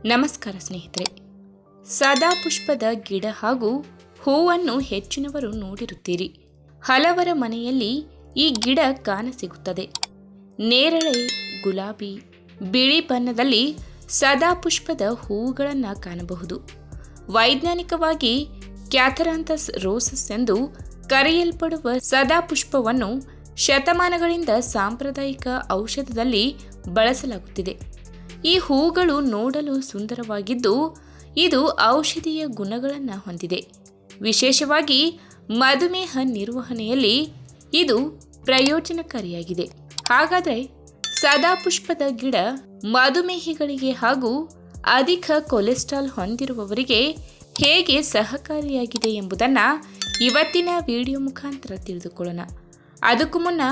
ನಮಸ್ಕಾರ ಸ್ನೇಹಿತರೆ. ಸದಾಪುಷ್ಪದ ಗಿಡ ಹಾಗೂ ಹೂವನ್ನು ಹೆಚ್ಚಿನವರು ನೋಡಿರುತ್ತೀರಿ. ಹಲವರ ಮನೆಯಲ್ಲಿ ಈ ಗಿಡ ಕಾಣಸಿಗುತ್ತದೆ. ನೇರಳೆ, ಗುಲಾಬಿ, ಬಿಳಿ ಬಣ್ಣದಲ್ಲಿ ಸದಾಪುಷ್ಪದ ಹೂವುಗಳನ್ನು ಕಾಣಬಹುದು. ವೈಜ್ಞಾನಿಕವಾಗಿ ಕ್ಯಾಥರಾಂಥಸ್ ರೋಸಸ್ ಎಂದು ಕರೆಯಲ್ಪಡುವ ಸದಾಪುಷ್ಪವನ್ನು ಶತಮಾನಗಳಿಂದ ಸಾಂಪ್ರದಾಯಿಕ ಔಷಧದಲ್ಲಿ ಬಳಸಲಾಗುತ್ತಿದೆ. ಈ ಹೂಗಳು ನೋಡಲು ಸುಂದರವಾಗಿದ್ದು ಇದು ಔಷಧೀಯ ಗುಣಗಳನ್ನು ಹೊಂದಿದೆ. ವಿಶೇಷವಾಗಿ ಮಧುಮೇಹ ನಿರ್ವಹಣೆಯಲ್ಲಿ ಇದು ಪ್ರಯೋಜನಕಾರಿಯಾಗಿದೆ. ಹಾಗಾದರೆ ಸದಾಪುಷ್ಪದ ಗಿಡ ಮಧುಮೇಹಿಗಳಿಗೆ ಹಾಗೂ ಅಧಿಕ ಕೊಲೆಸ್ಟ್ರಾಲ್ ಹೊಂದಿರುವವರಿಗೆ ಹೇಗೆ ಸಹಕಾರಿಯಾಗಿದೆ ಎಂಬುದನ್ನು ಇವತ್ತಿನ ವಿಡಿಯೋ ಮುಖಾಂತರ ತಿಳಿದುಕೊಳ್ಳೋಣ. ಅದಕ್ಕೂ ಮುನ್ನ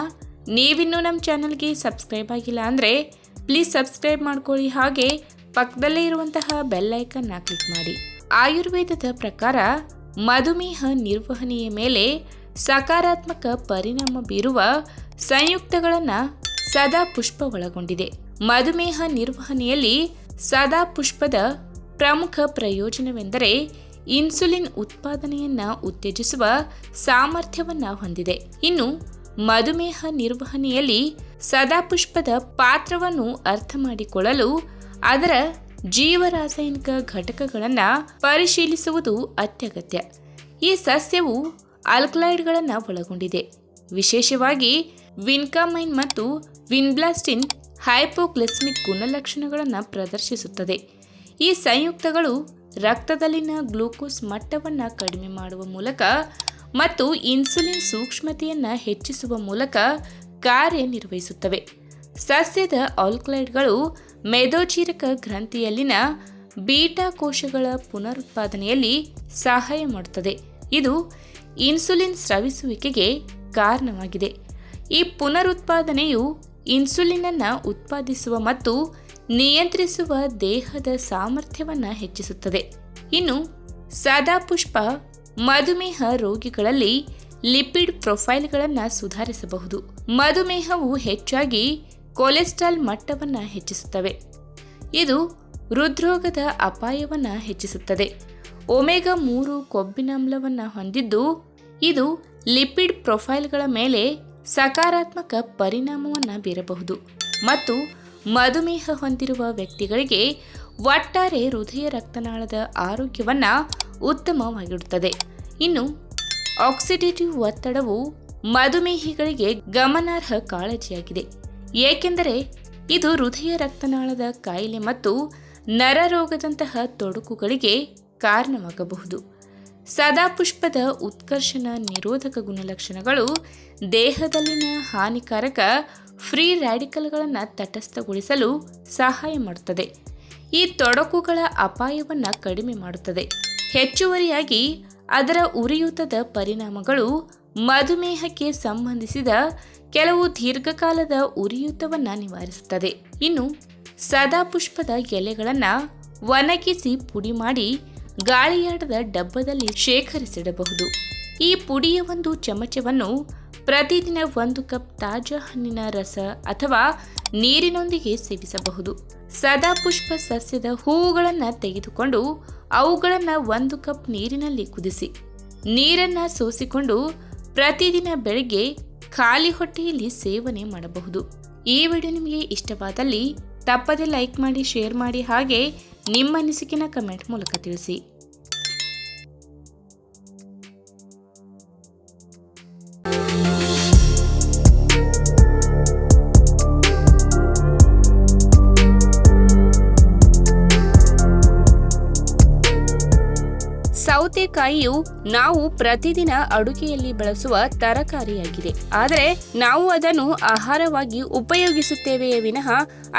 ನೀವಿನ್ನೂ ನಮ್ಮ ಚಾನಲ್ಗೆ ಸಬ್ಸ್ಕ್ರೈಬ್ ಆಗಿಲ್ಲ ಅಂದರೆ ಪ್ಲೀಸ್ ಸಬ್ಸ್ಕ್ರೈಬ್ ಮಾಡ್ಕೊಳ್ಳಿ. ಹಾಗೆ ಪಕ್ಕದಲ್ಲೇ ಇರುವಂತಹ ಬೆಲ್ ಐಕನ್ನ ಕ್ಲಿಕ್ ಮಾಡಿ. ಆಯುರ್ವೇದದ ಪ್ರಕಾರ ಮಧುಮೇಹ ನಿರ್ವಹಣೆಯ ಮೇಲೆ ಸಕಾರಾತ್ಮಕ ಪರಿಣಾಮ ಬೀರುವ ಸಂಯುಕ್ತಗಳನ್ನು ಸದಾಪುಷ್ಪ ಒಳಗೊಂಡಿದೆ. ಮಧುಮೇಹ ನಿರ್ವಹಣೆಯಲ್ಲಿ ಸದಾಪುಷ್ಪದ ಪ್ರಮುಖ ಪ್ರಯೋಜನವೆಂದರೆ ಇನ್ಸುಲಿನ್ ಉತ್ಪಾದನೆಯನ್ನು ಉತ್ತೇಜಿಸುವ ಸಾಮರ್ಥ್ಯವನ್ನು ಹೊಂದಿದೆ. ಇನ್ನು ಮಧುಮೇಹ ನಿರ್ವಹಣೆಯಲ್ಲಿ ಸದಾಪುಷ್ಪದ ಪಾತ್ರವನ್ನು ಅರ್ಥ ಮಾಡಿಕೊಳ್ಳಲು ಅದರ ಜೀವರಾಸಾಯನಿಕ ಘಟಕಗಳನ್ನು ಪರಿಶೀಲಿಸುವುದು ಅತ್ಯಗತ್ಯ. ಈ ಸಸ್ಯವು ಆಲ್ಕಲಾಯ್ಡ್ಗಳನ್ನು ಒಳಗೊಂಡಿದೆ. ವಿಶೇಷವಾಗಿ ವಿನ್ಕಾಮೈನ್ ಮತ್ತು ವಿನ್ಬ್ಲಾಸ್ಟಿನ್ ಹೈಪೋಗ್ಲಿಸಮಿಕ್ ಗುಣಲಕ್ಷಣಗಳನ್ನು ಪ್ರದರ್ಶಿಸುತ್ತದೆ. ಈ ಸಂಯುಕ್ತಗಳು ರಕ್ತದಲ್ಲಿನ ಗ್ಲೂಕೋಸ್ ಮಟ್ಟವನ್ನು ಕಡಿಮೆ ಮಾಡುವ ಮೂಲಕ ಮತ್ತು ಇನ್ಸುಲಿನ್ ಸೂಕ್ಷ್ಮತೆಯನ್ನು ಹೆಚ್ಚಿಸುವ ಮೂಲಕ ಕಾರ್ಯನಿರ್ವಹಿಸುತ್ತವೆ. ಸಸ್ಯದ ಆಲ್ಕಲಾಯ್ಡ್ಗಳು ಮೇದೋಜೀರಕ ಗ್ರಂಥಿಯಲ್ಲಿನ ಬೀಟಾ ಕೋಶಗಳ ಪುನರುತ್ಪಾದನೆಯಲ್ಲಿ ಸಹಾಯ ಮಾಡುತ್ತದೆ. ಇದು ಇನ್ಸುಲಿನ್ ಸ್ರವಿಸುವಿಕೆಗೆ ಕಾರಣವಾಗಿದೆ. ಈ ಪುನರುತ್ಪಾದನೆಯು ಇನ್ಸುಲಿನ್ ಅನ್ನು ಉತ್ಪಾದಿಸುವ ಮತ್ತು ನಿಯಂತ್ರಿಸುವ ದೇಹದ ಸಾಮರ್ಥ್ಯವನ್ನು ಹೆಚ್ಚಿಸುತ್ತದೆ. ಇನ್ನು ಸದಾಪುಷ್ಪ ಮಧುಮೇಹ ರೋಗಿಗಳಲ್ಲಿ ಲಿಪಿಡ್ ಪ್ರೊಫೈಲ್ಗಳನ್ನು ಸುಧಾರಿಸಬಹುದು. ಮಧುಮೇಹವು ಹೆಚ್ಚಾಗಿ ಕೊಲೆಸ್ಟ್ರಾಲ್ ಮಟ್ಟವನ್ನು ಹೆಚ್ಚಿಸುತ್ತವೆ. ಇದು ಹೃದ್ರೋಗದ ಅಪಾಯವನ್ನು ಹೆಚ್ಚಿಸುತ್ತದೆ. ಒಮೆಗಾ 3 ಕೊಬ್ಬಿನಾಮ್ಲವನ್ನು ಹೊಂದಿದ್ದು ಇದು ಲಿಪಿಡ್ ಪ್ರೊಫೈಲ್ಗಳ ಮೇಲೆ ಸಕಾರಾತ್ಮಕ ಪರಿಣಾಮವನ್ನು ಬೀರಬಹುದು ಮತ್ತು ಮಧುಮೇಹ ಹೊಂದಿರುವ ವ್ಯಕ್ತಿಗಳಿಗೆ ಒಟ್ಟಾರೆ ಹೃದಯ ರಕ್ತನಾಳದ ಆರೋಗ್ಯವನ್ನು ಉತ್ತಮವಾಗಿಡುತ್ತದೆ. ಇನ್ನು ಆಕ್ಸಿಡೇಟಿವ್ ಒತ್ತಡವು ಮಧುಮೇಹಿಗಳಿಗೆ ಗಮನಾರ್ಹ ಕಾಳಜಿಯಾಗಿದೆ, ಏಕೆಂದರೆ ಇದು ಹೃದಯ ರಕ್ತನಾಳದ ಕಾಯಿಲೆ ಮತ್ತು ನರರೋಗದಂತಹ ತೊಡಕುಗಳಿಗೆ ಕಾರಣವಾಗಬಹುದು. ಸದಾಪುಷ್ಪದ ಉತ್ಕರ್ಷಣ ನಿರೋಧಕ ಗುಣಲಕ್ಷಣಗಳು ದೇಹದಲ್ಲಿನ ಹಾನಿಕಾರಕ ಫ್ರೀ ರ್ಯಾಡಿಕಲ್ಗಳನ್ನು ತಟಸ್ಥಗೊಳಿಸಲು ಸಹಾಯ ಮಾಡುತ್ತದೆ. ಈ ತೊಡಕುಗಳ ಅಪಾಯವನ್ನು ಕಡಿಮೆ ಮಾಡುತ್ತದೆ. ಹೆಚ್ಚುವರಿಯಾಗಿ ಅದರ ಉರಿಯೂತದ ಪರಿಣಾಮಗಳು ಮಧುಮೇಹಕ್ಕೆ ಸಂಬಂಧಿಸಿದ ಕೆಲವು ದೀರ್ಘಕಾಲದ ಉರಿಯೂತವನ್ನು ನಿವಾರಿಸುತ್ತದೆ. ಇನ್ನು ಸದಾಪುಷ್ಪದ ಎಲೆಗಳನ್ನು ಒಣಗಿಸಿ ಪುಡಿ ಮಾಡಿ ಗಾಳಿಯಾಡದ ಡಬ್ಬದಲ್ಲಿ ಶೇಖರಿಸಿಡಬಹುದು. ಈ ಪುಡಿಯ ಒಂದು ಚಮಚವನ್ನು ಪ್ರತಿದಿನ 1 ಕಪ್ ತಾಜಾ ಹಣ್ಣಿನ ರಸ ಅಥವಾ ನೀರಿನೊಂದಿಗೆ ಸೇವಿಸಬಹುದು. ಸದಾಪುಷ್ಪ ಸಸ್ಯದ ಹೂವುಗಳನ್ನು ತೆಗೆದುಕೊಂಡು ಅವುಗಳನ್ನು 1 ಕಪ್ ನೀರಿನಲ್ಲಿ ಕುದಿಸಿ ನೀರನ್ನು ಸೋಸಿಕೊಂಡು ಪ್ರತಿದಿನ ಬೆಳಗ್ಗೆ ಖಾಲಿ ಹೊಟ್ಟೆಯಲ್ಲಿ ಸೇವನೆ ಮಾಡಬಹುದು. ಈ ವಿಡಿಯೋ ನಿಮಗೆ ಇಷ್ಟವಾದಲ್ಲಿ ತಪ್ಪದೆ ಲೈಕ್ ಮಾಡಿ, ಶೇರ್ ಮಾಡಿ, ಹಾಗೆ ನಿಮ್ಮ ಅನಿಸಿಕೆನ ಕಮೆಂಟ್ ಮೂಲಕ ತಿಳಿಸಿ. ಸೌತೆಕಾಯಿಯು ನಾವು ಪ್ರತಿದಿನ ಅಡುಗೆಯಲ್ಲಿ ಬಳಸುವ ತರಕಾರಿಯಾಗಿದೆ. ಆದರೆ ನಾವು ಅದನ್ನು ಆಹಾರವಾಗಿ ಉಪಯೋಗಿಸುತ್ತೇವೆಯೇ ವಿನಃ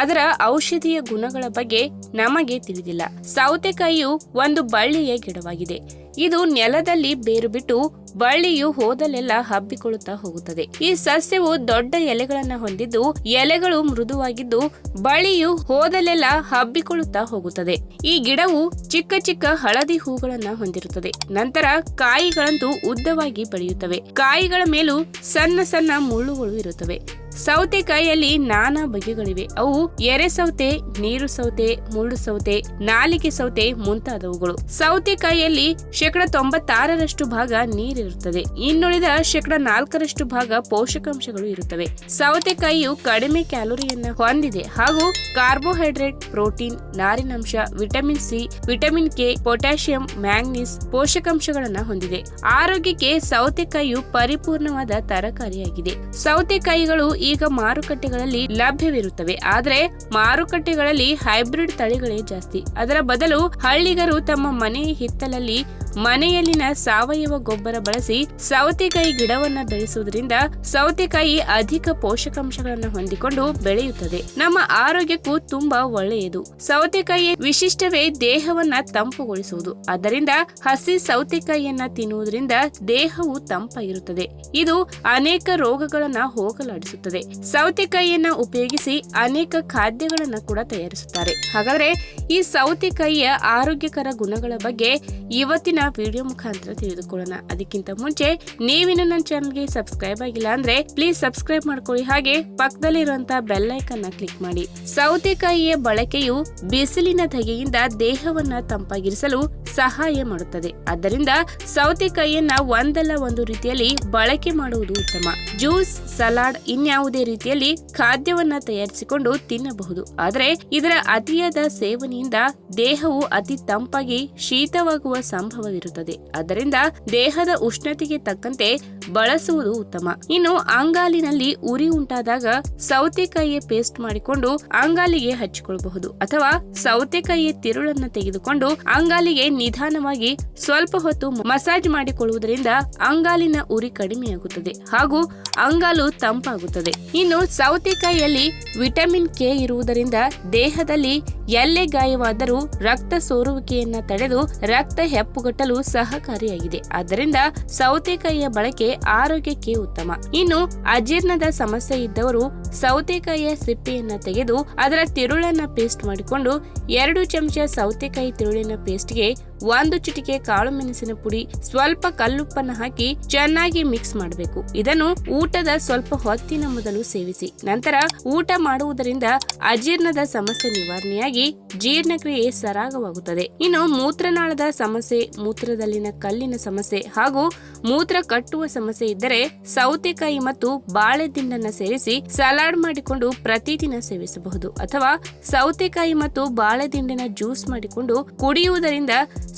ಅದರ ಔಷಧೀಯ ಗುಣಗಳ ಬಗ್ಗೆ ನಮಗೆ ತಿಳಿದಿಲ್ಲ. ಸೌತೆಕಾಯಿಯು ಒಂದು ಬಳ್ಳಿಯ ಗಿಡವಾಗಿದೆ. ಇದು ನೆಲದಲ್ಲಿ ಬೇರು ಬಿಟ್ಟು ಬಳ್ಳಿಯು ಹೋದಲೆಲ್ಲ ಹಬ್ಬಿಕೊಳ್ಳುತ್ತಾ ಹೋಗುತ್ತದೆ. ಈ ಸಸ್ಯವು ದೊಡ್ಡ ಎಲೆಗಳನ್ನು ಹೊಂದಿದ್ದು ಎಲೆಗಳು ಮೃದುವಾಗಿದ್ದು ಬಳ್ಳಿಯು ಹೋದಲೆಲ್ಲ ಹಬ್ಬಿಕೊಳ್ಳುತ್ತಾ ಹೋಗುತ್ತದೆ. ಈ ಗಿಡವು ಚಿಕ್ಕ ಚಿಕ್ಕ ಹಳದಿ ಹೂಗಳನ್ನು ಹೊಂದಿರುತ್ತದೆ. ನಂತರ ಕಾಯಿಗಳಂತೂ ಉದ್ದವಾಗಿ ಬೆಳೆಯುತ್ತವೆ. ಕಾಯಿಗಳ ಮೇಲೂ ಸಣ್ಣ ಸಣ್ಣ ಮುಳ್ಳುಗಳು ಇರುತ್ತವೆ. ಸೌತೆಕಾಯಿಯಲ್ಲಿ ನಾನಾ ಬಗೆಗಳಿವೆ. ಅವು ಎರೆ ಸೌತೆ, ನೀರು ಸೌತೆ, ಮುಳ್ಳು ಸೌತೆ, ನಾಲಿಗೆ ಸೌತೆ ಮುಂತಾದವುಗಳು. ಸೌತೆಕಾಯಿಯಲ್ಲಿ 96% ಭಾಗ ನೀರಿರುತ್ತದೆ. ಇನ್ನುಳಿದ 4% ಭಾಗ ಪೋಷಕಾಂಶಗಳು ಇರುತ್ತವೆ. ಸೌತೆಕಾಯಿಯು ಕಡಿಮೆ ಕ್ಯಾಲೋರಿಯನ್ನ ಹೊಂದಿದೆ ಹಾಗೂ ಕಾರ್ಬೋಹೈಡ್ರೇಟ್, ಪ್ರೋಟೀನ್, ನಾರಿನಂಶ, vitamin C, vitamin K, potassium, manganese ಪೋಷಕಾಂಶಗಳನ್ನ ಹೊಂದಿದೆ. ಆರೋಗ್ಯಕ್ಕೆ ಸೌತೆಕಾಯಿಯು ಪರಿಪೂರ್ಣವಾದ ತರಕಾರಿಯಾಗಿದೆ. ಸೌತೆಕಾಯಿಗಳು ಈಗ ಮಾರುಕಟ್ಟೆಗಳಲ್ಲಿ ಲಭ್ಯವಿರುತ್ತವೆ. ಆದರೆ ಮಾರುಕಟ್ಟೆಗಳಲ್ಲಿ ಹೈಬ್ರಿಡ್ ತಳಿಗಳೇ ಜಾಸ್ತಿ. ಅದರ ಬದಲು ಹಳ್ಳಿಗರು ತಮ್ಮ ಮನೆಯ ಹಿತ್ತಲಲ್ಲಿ ಮನೆಯಲ್ಲಿನ ಸಾವಯವ ಗೊಬ್ಬರ ಬಳಸಿ ಸೌತೆಕಾಯಿ ಗಿಡವನ್ನ ಬೆಳೆಸುವುದರಿಂದ ಸೌತೆಕಾಯಿ ಅಧಿಕ ಪೋಷಕಾಂಶಗಳನ್ನು ಹೊಂದಿಕೊಂಡು ಬೆಳೆಯುತ್ತದೆ. ನಮ್ಮ ಆರೋಗ್ಯಕ್ಕೂ ತುಂಬಾ ಒಳ್ಳೆಯದು. ಸೌತೆಕಾಯಿ ವಿಶಿಷ್ಟವೇ ದೇಹವನ್ನ ತಂಪುಗೊಳಿಸುವುದು. ಆದ್ದರಿಂದ ಹಸಿ ಸೌತೆಕಾಯಿಯನ್ನ ತಿನ್ನುವುದರಿಂದ ದೇಹವು ತಂಪಾಗಿರುತ್ತದೆ. ಇದು ಅನೇಕ ರೋಗಗಳನ್ನ ಹೋಗಲಾಡಿಸುತ್ತದೆ. ಸೌತೆಕಾಯಿಯನ್ನ ಉಪಯೋಗಿಸಿ ಅನೇಕ ಖಾದ್ಯಗಳನ್ನ ಕೂಡ ತಯಾರಿಸುತ್ತಾರೆ. ಹಾಗಾದ್ರೆ ಈ ಸೌತೆಕಾಯಿಯ ಆರೋಗ್ಯಕರ ಗುಣಗಳ ಬಗ್ಗೆ ಇವತ್ತಿನ ವಿಡಿಯೋ ಮುಖಾಂತರ ತಿಳಿದುಕೊಳ್ಳೋಣ. ಅದಕ್ಕಿಂತ ಮುಂಚೆ ನೀವಿನ್ನು ನನ್ನ ಚಾನಲ್ಗೆ ಸಬ್ಸ್ಕ್ರೈಬ್ ಆಗಿಲ್ಲ ಅಂದ್ರೆ ಪ್ಲೀಸ್ ಸಬ್ಸ್ಕ್ರೈಬ್ ಮಾಡ್ಕೊಳ್ಳಿ. ಹಾಗೆ ಪಕ್ಕದಲ್ಲಿರುವಂತಹ ಬೆಲ್ ಐಕಾನ್ ಕ್ಲಿಕ್ ಮಾಡಿ. ಸೌತೆಕಾಯಿಯ ಬಳಕೆಯು ಬಿಸಿಲಿನ ಧಗೆಯಿಂದ ದೇಹವನ್ನ ತಂಪಾಗಿರಿಸಲು ಸಹಾಯ ಮಾಡುತ್ತದೆ. ಆದ್ದರಿಂದ ಸೌತೆಕಾಯಿಯನ್ನ ಒಂದಲ್ಲ ಒಂದು ರೀತಿಯಲ್ಲಿ ಬಳಕೆ ಮಾಡುವುದು ಉತ್ತಮ. ಜ್ಯೂಸ್, ಸಲಾಡ್, ಇನ್ಯಾವುದೇ ರೀತಿಯಲ್ಲಿ ಖಾದ್ಯವನ್ನ ತಯಾರಿಸಿಕೊಂಡು ತಿನ್ನಬಹುದು. ಆದರೆ ಇದರ ಅತಿಯಾದ ಸೇವನೆಯಿಂದ ದೇಹವು ಅತಿ ತಂಪಾಗಿ ಶೀತವಾಗುವ ಸಂಭವವಿರುತ್ತದೆ. ಆದ್ದರಿಂದ ದೇಹದ ಉಷ್ಣತೆಗೆ ತಕ್ಕಂತೆ ಬಳಸುವುದು ಉತ್ತಮ. ಇನ್ನು ಅಂಗಾಲಿನಲ್ಲಿ ಉರಿ ಉಂಟಾದಾಗ ಸೌತೆಕಾಯಿಯ ಪೇಸ್ಟ್ ಮಾಡಿಕೊಂಡು ಅಂಗಾಲಿಗೆ ಹಚ್ಚಿಕೊಳ್ಳಬಹುದು. ಅಥವಾ ಸೌತೆಕಾಯಿಯ ತಿರುಳನ್ನು ತೆಗೆದುಕೊಂಡು ಅಂಗಾಲಿಗೆ ನಿಧಾನವಾಗಿ ಸ್ವಲ್ಪ ಹೊತ್ತು ಮಸಾಜ್ ಮಾಡಿಕೊಳ್ಳುವುದರಿಂದ ಅಂಗಾಲಿನ ಉರಿ ಕಡಿಮೆಯಾಗುತ್ತದೆ ಹಾಗೂ ಅಂಗಾಲು ತಂಪಾಗುತ್ತದೆ. ಇನ್ನು ಸೌತೆಕಾಯಿಯಲ್ಲಿ ವಿಟಮಿನ್ ಕೆ ಇರುವುದರಿಂದ ದೇಹದಲ್ಲಿ ಎಲ್ಲೇ ಗಾಯವಾದರೂ ರಕ್ತ ಸೋರುವಿಕೆಯನ್ನ ತಡೆದು ರಕ್ತ ಹೆಪ್ಪುಗಟ್ಟಲು ಸಹಕಾರಿಯಾಗಿದೆ. ಆದ್ದರಿಂದ ಸೌತೆಕಾಯಿಯ ಬಳಕೆ ಆರೋಗ್ಯಕ್ಕೆ ಉತ್ತಮ. ಇನ್ನು ಅಜೀರ್ಣದ ಸಮಸ್ಯೆ ಇದ್ದವರು ಸೌತೆಕಾಯಿಯ ಸಿಪ್ಪೆಯನ್ನ ತೆಗೆದು ಅದರ ತಿರುಳನ್ನ ಪೇಸ್ಟ್ ಮಾಡಿಕೊಂಡು 2 ಚಮಚ ಸೌತೆಕಾಯಿ ತಿರುಳಿನ ಪೇಸ್ಟ್ಗೆ 1 ಚಿಟಿಕೆ ಕಾಳು ಮೆಣಸಿನ ಪುಡಿ, ಸ್ವಲ್ಪ ಕಲ್ಲುಪ್ಪನ್ನ ಹಾಕಿ ಚೆನ್ನಾಗಿ ಮಿಕ್ಸ್ ಮಾಡಬೇಕು. ಇದನ್ನು ಊಟದ ಸ್ವಲ್ಪ ಹೊತ್ತಿನ ಮೊದಲು ಸೇವಿಸಿ. ನಂತರ ಊಟ ಮಾಡುವುದರಿಂದ ಅಜೀರ್ಣದ ಸಮಸ್ಯೆ ನಿವಾರಣೆಯಾಗಿ ಜೀರ್ಣಕ್ರಿಯೆ ಸರಾಗವಾಗುತ್ತದೆ. ಇನ್ನು ಮೂತ್ರನಾಳದ ಸಮಸ್ಯೆ, ಮೂತ್ರದಲ್ಲಿನ ಕಲ್ಲಿನ ಸಮಸ್ಯೆ ಹಾಗೂ ಮೂತ್ರ ಕಟ್ಟುವ ಸಮಸ್ಯೆ ಇದ್ದರೆ ಸೌತೆಕಾಯಿ ಮತ್ತು ಬಾಳೆ ದಿಂಡನ್ನ ಸೇರಿಸಿ ಸಲಾಡ್ ಮಾಡಿಕೊಂಡು ಪ್ರತಿದಿನ ಸೇವಿಸಬಹುದು. ಅಥವಾ ಸೌತೆಕಾಯಿ ಮತ್ತು ಬಾಳೆ ದಿಂಡಿನ ಜ್ಯೂಸ್ ಮಾಡಿಕೊಂಡು ಕುಡಿಯುವುದರಿಂದ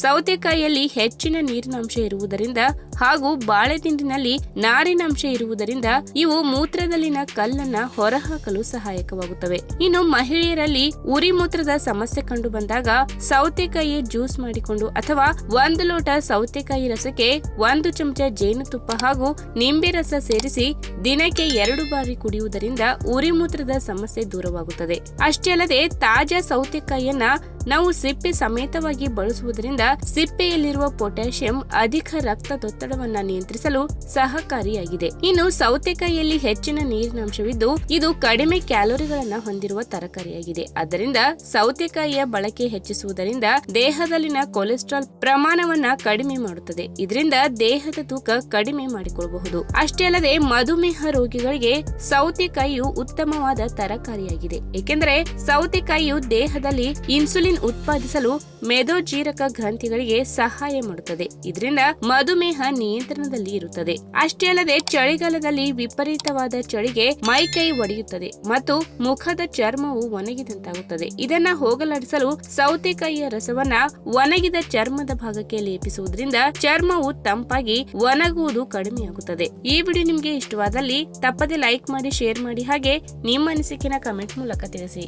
ಸೌತೆಕಾಯಿಯಲ್ಲಿ ಹೆಚ್ಚಿನ ನೀರಿನಾಂಶ ಇರುವುದರಿಂದ ಹಾಗೂ ಬಾಳೆ ದಿಂಡಿನಲ್ಲಿ ನಾರಿನಾಂಶ ಇರುವುದರಿಂದ ಇವು ಮೂತ್ರದಲ್ಲಿನ ಕಲ್ಲನ್ನ ಹೊರಹಾಕಲು ಸಹಾಯಕವಾಗುತ್ತವೆ. ಇನ್ನು ಮಹಿಳೆಯರಲ್ಲಿ ಉರಿ ಮೂತ್ರದ ಸಮಸ್ಯೆ ಕಂಡು ಬಂದಾಗ ಸೌತೆಕಾಯಿ ಜ್ಯೂಸ್ ಮಾಡಿಕೊಂಡು ಅಥವಾ 1 ಲೋಟ ಸೌತೆಕಾಯಿ ರಸಕ್ಕೆ 1 ಚಮಚ ಜೇನುತುಪ್ಪ ಹಾಗೂ ನಿಂಬೆ ರಸ ಸೇರಿಸಿ ದಿನಕ್ಕೆ 2 ಬಾರಿ ಕುಡಿಯುವುದರಿಂದ ಉರಿ ಮೂತ್ರದ ಸಮಸ್ಯೆ ದೂರವಾಗುತ್ತದೆ. ಅಷ್ಟೇ ಅಲ್ಲದೆ ತಾಜಾ ಸೌತೆಕಾಯಿಯನ್ನ ನಾವು ಸಿಪ್ಪೆ ಸಮೇತವಾಗಿ ಬಳಸುವುದರಿಂದ ಸಿಪ್ಪೆಯಲ್ಲಿರುವ ಪೊಟ್ಯಾಷಿಯಂ ಅಧಿಕ ರಕ್ತದೊತ್ತಡವನ್ನ ನಿಯಂತ್ರಿಸಲು ಸಹಕಾರಿಯಾಗಿದೆ. ಇನ್ನು ಸೌತೆಕಾಯಿಯಲ್ಲಿ ಹೆಚ್ಚಿನ ನೀರಿನಾಂಶವಿದ್ದು ಇದು ಕಡಿಮೆ ಕ್ಯಾಲೋರಿಗಳನ್ನ ಹೊಂದಿರುವ ತರಕಾರಿಯಾಗಿದೆ. ಆದ್ದರಿಂದ ಸೌತೆಕಾಯಿಯ ಬಳಕೆ ಹೆಚ್ಚಿಸುವುದರಿಂದ ದೇಹದಲ್ಲಿನ ಕೊಲೆಸ್ಟ್ರಾಲ್ ಪ್ರಮಾಣವನ್ನ ಕಡಿಮೆ ಮಾಡುತ್ತದೆ. ಇದರಿಂದ ದೇಹದ ತೂಕ ಕಡಿಮೆ ಮಾಡಿಕೊಳ್ಳಬಹುದು. ಅಷ್ಟೇ ಅಲ್ಲದೆ ಮಧುಮೇಹ ರೋಗಿಗಳಿಗೆ ಸೌತೆಕಾಯಿಯು ಉತ್ತಮವಾದ ತರಕಾರಿಯಾಗಿದೆ. ಏಕೆಂದರೆ ಸೌತೆಕಾಯಿಯು ದೇಹದಲ್ಲಿ ಇನ್ಸುಲಿನ್ ಉತ್ಪಾದಿಸಲು ಮೆದೋಜೀರಕ ಗ್ರಂಥಿಗಳಿಗೆ ಸಹಾಯ ಮಾಡುತ್ತದೆ. ಇದರಿಂದ ಮಧುಮೇಹ ನಿಯಂತ್ರಣದಲ್ಲಿ ಇರುತ್ತದೆ. ಅಷ್ಟೇ ಅಲ್ಲದೆ ಚಳಿಗಾಲದಲ್ಲಿ ವಿಪರೀತವಾದ ಚಳಿಗೆ ಮೈಕೈ ಒಡೆಯುತ್ತದೆ ಮತ್ತು ಮುಖದ ಚರ್ಮವು ಒಣಗಿದಂತಾಗುತ್ತದೆ. ಇದನ್ನ ಹೋಗಲಾಡಿಸಲು ಸೌತೆಕಾಯಿಯ ರಸವನ್ನ ಒಣಗಿದ ಚರ್ಮದ ಭಾಗಕ್ಕೆ ಲೇಪಿಸುವುದರಿಂದ ಚರ್ಮವು ತಂಪಾಗಿ ಒಣಗುವುದು ಕಡಿಮೆಯಾಗುತ್ತದೆ. ಈ ವಿಡಿಯೋ ನಿಮಗೆ ಇಷ್ಟವಾದಲ್ಲಿ ತಪ್ಪದೆ ಲೈಕ್ ಮಾಡಿ, ಶೇರ್ ಮಾಡಿ, ಹಾಗೆ ನಿಮ್ಮ ಅನಿಸಿಕೆನ ಕಮೆಂಟ್ ಮೂಲಕ ತಿಳಿಸಿ.